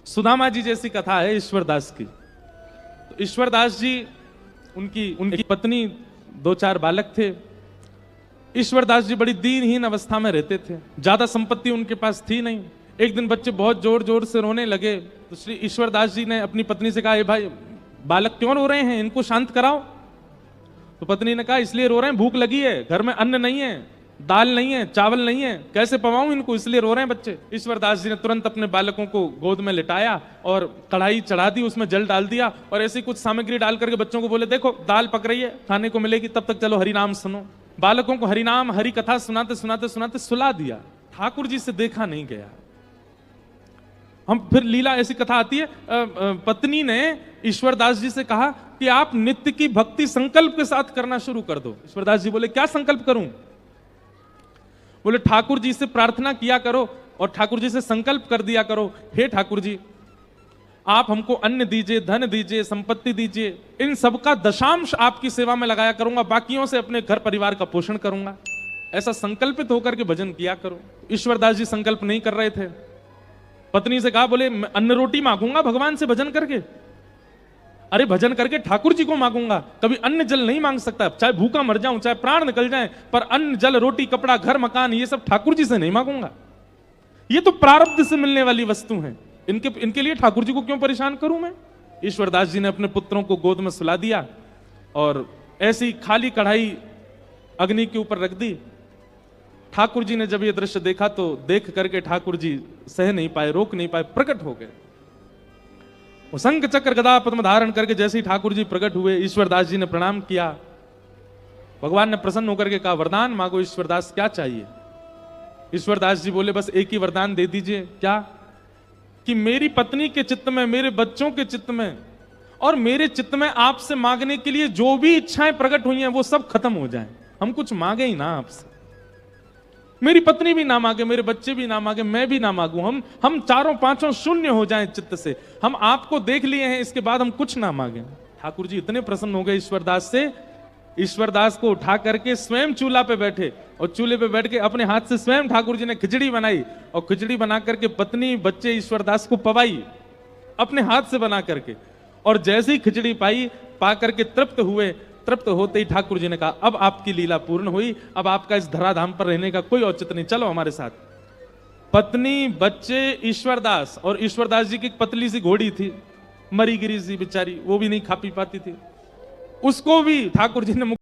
सुदामा जी जैसी कथा है ईश्वरदास की। तो ईश्वरदास जी उनकी पत्नी, 2-4 बालक थे। ईश्वरदास जी बड़ी दीनहीन अवस्था में रहते थे, ज्यादा संपत्ति उनके पास थी नहीं। एक दिन बच्चे बहुत जोर जोर से रोने लगे तो श्री ईश्वरदास जी ने अपनी पत्नी से कहा, भाई बालक क्यों रो रहे हैं, इनको शांत कराओ। तो पत्नी ने कहा, इसलिए रो रहे हैं, भूख लगी है, घर में अन्न नहीं है, दाल नहीं है, चावल नहीं है, कैसे पवाऊं इनको, इसलिए रो रहे हैं बच्चे। ईश्वरदास जी ने तुरंत अपने बालकों को गोद में लिटाया और कढ़ाई चढ़ा दी, उसमें जल डाल दिया और ऐसी कुछ सामग्री डाल करके बच्चों को बोले, देखो दाल पक रही है, खाने को मिलेगी, तब तक चलो हरिनाम सुनो। बालकों को हरिनाम हरि कथा सुनाते सुनाते सुनाते सुला दिया। ठाकुर जी से देखा नहीं गया। हम फिर लीला ऐसी कथा आती है, पत्नी ने ईश्वरदास जी से कहा कि आप नित्य की भक्ति संकल्प के साथ करना शुरू कर दो। ईश्वरदास जी बोले, क्या संकल्प करूं? बोले, ठाकुर जी से प्रार्थना किया करो और ठाकुर जी से संकल्प कर दिया करो, हे ठाकुर जी आप हमको अन्न दीजिए, धन दीजिए, संपत्ति दीजिए, इन सबका दशांश आपकी सेवा में लगाया करूंगा, बाकियों से अपने घर परिवार का पोषण करूंगा। ऐसा संकल्पित होकर के भजन किया करो। ईश्वरदास जी संकल्प नहीं कर रहे थे। पत्नी से कहा, बोले मैं अन्न रोटी मांगूंगा भगवान से भजन करके। अरे भजन करके ठाकुर जी को मांगूंगा, कभी अन्न जल नहीं मांग सकता, चाहे भूखा मर जाऊं, चाहे प्राण निकल जाए, पर अन्न जल रोटी कपड़ा घर मकान ये सब ठाकुर जी से नहीं मांगूंगा। ये तो प्रारब्ध से मिलने वाली वस्तु है, इनके लिए ठाकुर जी को क्यों परेशान करूं मैं। ईश्वरदास जी ने अपने पुत्रों को गोद में सुला दिया और ऐसी खाली कढ़ाई अग्नि के ऊपर रख दी। ठाकुर जी ने जब ये दृश्य देखा तो देख करके ठाकुर जी सह नहीं पाए, रोक नहीं पाए, प्रकट हो गए। वो शंख चक्र गदा पद्म धारण करके जैसे ही ठाकुर जी प्रकट हुए, ईश्वरदास जी ने प्रणाम किया। भगवान ने प्रसन्न होकर के कहा, वरदान मांगो ईश्वरदास, क्या चाहिए? ईश्वरदास जी बोले, बस एक ही वरदान दे दीजिए। क्या? कि मेरी पत्नी के चित्त में, मेरे बच्चों के चित्त में और मेरे चित्त में आपसे मांगने के लिए जो भी इच्छाएं प्रकट हुई हैं वो सब खत्म हो जाएं। हम कुछ मांगे ही ना आपसे, मेरी पत्नी भी ना मांगे, मेरे बच्चे भी ना मांगे, मैं भी ना मांगू, हम चारों पांचों शून्य हो जाएं चित्त से। हम आपको देख लिए हैं, इसके बाद हम कुछ ना मांगे। ठाकुर जी इतने प्रसन्न हो गए ईश्वरदास से, ईश्वरदास को उठा करके स्वयं चूल्हा पे बैठे और चूल्हे पे बैठ के अपने हाथ से स्वयं ठाकुर जी ने खिचड़ी बनाई और खिचड़ी बना करके पत्नी बच्चे ईश्वरदास को पवाई अपने हाथ से बना करके। और जैसे ही खिचड़ी पा करके तृप्त हुए, तृप्त होते ही ठाकुर जी ने कहा, अब आपकी लीला पूर्ण हुई, अब आपका इस धराधाम पर रहने का कोई औचित्य नहीं, चलो हमारे साथ। पत्नी, बच्चे, ईश्वरदास, और ईश्वरदास जी की एक पतली सी घोड़ी थी, मरी गिरी सी बेचारी, वो भी नहीं खा पी पाती थी, उसको भी ठाकुर जी ने